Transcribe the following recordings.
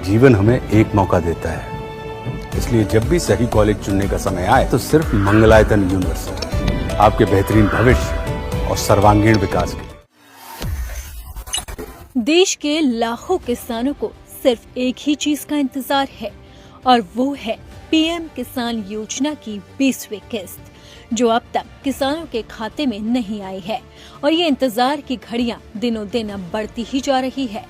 जीवन हमें एक मौका देता है, इसलिए जब भी सही कॉलेज चुनने का समय आए तो सिर्फ मंगलायतन यूनिवर्सिटी आपके बेहतरीन भविष्य और सर्वांगीण विकास के लिए। देश के लाखों किसानों को सिर्फ एक ही चीज का इंतजार है और वो है पीएम किसान योजना की 20वीं किस्त, जो अब तक किसानों के खाते में नहीं आई है। और ये इंतजार की घड़ियां दिनों दिन अब बढ़ती ही जा रही है।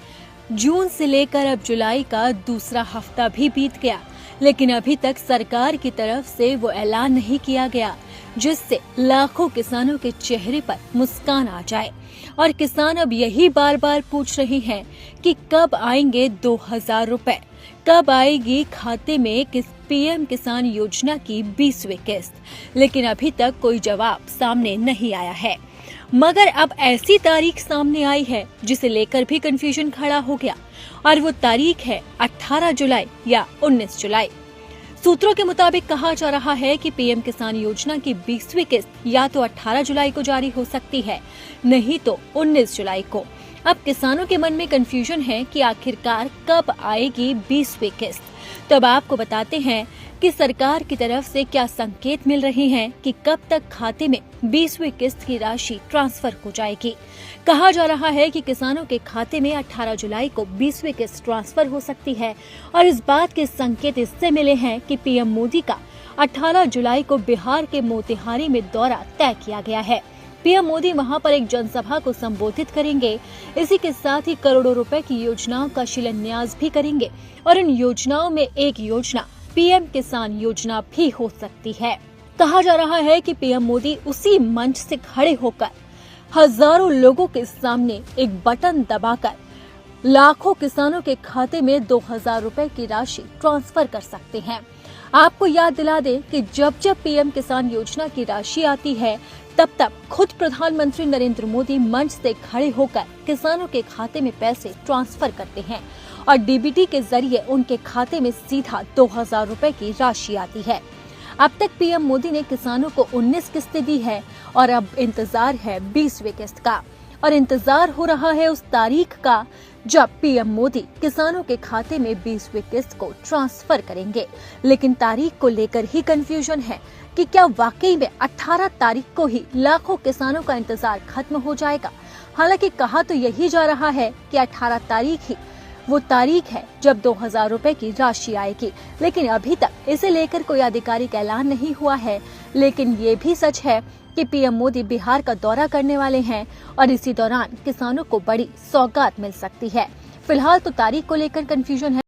जून से लेकर अब जुलाई का दूसरा हफ्ता भी बीत गया, लेकिन अभी तक सरकार की तरफ से वो ऐलान नहीं किया गया जिससे लाखों किसानों के चेहरे पर मुस्कान आ जाए। और किसान अब यही बार बार पूछ रहे हैं कि कब आएंगे 2000 रुपए, कब आएगी खाते में पीएम किसान योजना की 20वीं किस्त। लेकिन अभी तक कोई जवाब सामने नहीं आया है। मगर अब ऐसी तारीख सामने आई है जिसे लेकर भी कंफ्यूजन खड़ा हो गया, और वो तारीख है 18 जुलाई या 19 जुलाई। सूत्रों के मुताबिक कहा जा रहा है कि पीएम किसान योजना की 20वीं किस्त या तो 18 जुलाई को जारी हो सकती है, नहीं तो 19 जुलाई को। अब किसानों के मन में कंफ्यूजन है कि आखिरकार कब आएगी 20वीं किस्त। तो अब आपको बताते हैं कि सरकार की तरफ से क्या संकेत मिल रहे हैं कि कब तक खाते में 20वीं किस्त की राशि ट्रांसफर हो जाएगी। कहा जा रहा है कि किसानों के खाते में 18 जुलाई को 20वीं किस्त ट्रांसफर हो सकती है, और इस बात के संकेत इससे मिले हैं कि पीएम मोदी का 18 जुलाई को बिहार के मोतिहारी में दौरा तय किया गया है। पीएम मोदी वहां पर एक जनसभा को संबोधित करेंगे। इसी के साथ ही करोड़ों रुपए की योजनाओं का शिलान्यास भी करेंगे, और इन योजनाओं में एक योजना पीएम किसान योजना भी हो सकती है। कहा जा रहा है कि पीएम मोदी उसी मंच से खड़े होकर हजारों लोगों के सामने एक बटन दबाकर लाखों किसानों के खाते में 2000 रुपए की राशि ट्रांसफर कर सकते हैं। आपको याद दिला दें कि जब जब पीएम किसान योजना की राशि आती है, तब खुद प्रधानमंत्री नरेंद्र मोदी मंच से खड़े होकर किसानों के खाते में पैसे ट्रांसफर करते हैं, और डीबीटी के जरिए उनके खाते में सीधा 2000 रुपए की राशि आती है। अब तक पीएम मोदी ने किसानों को 19 किस्तें दी है, और अब इंतजार है 20वीं किस्त का। और इंतजार हो रहा है उस तारीख का जब पीएम मोदी किसानों के खाते में 20वीं किस्त को ट्रांसफर करेंगे। लेकिन तारीख को लेकर ही कंफ्यूजन है कि क्या वाकई में 18 तारीख को ही लाखों किसानों का इंतजार खत्म हो जाएगा। हालांकि कहा तो यही जा रहा है कि 18 तारीख ही वो तारीख है जब 2000 रुपए की राशि आएगी, लेकिन अभी तक इसे लेकर कोई आधिकारिक ऐलान नहीं हुआ है। लेकिन ये भी सच है कि पीएम मोदी बिहार का दौरा करने वाले हैं, और इसी दौरान किसानों को बड़ी सौगात मिल सकती है। फिलहाल तो तारीख को लेकर कंफ्यूजन है।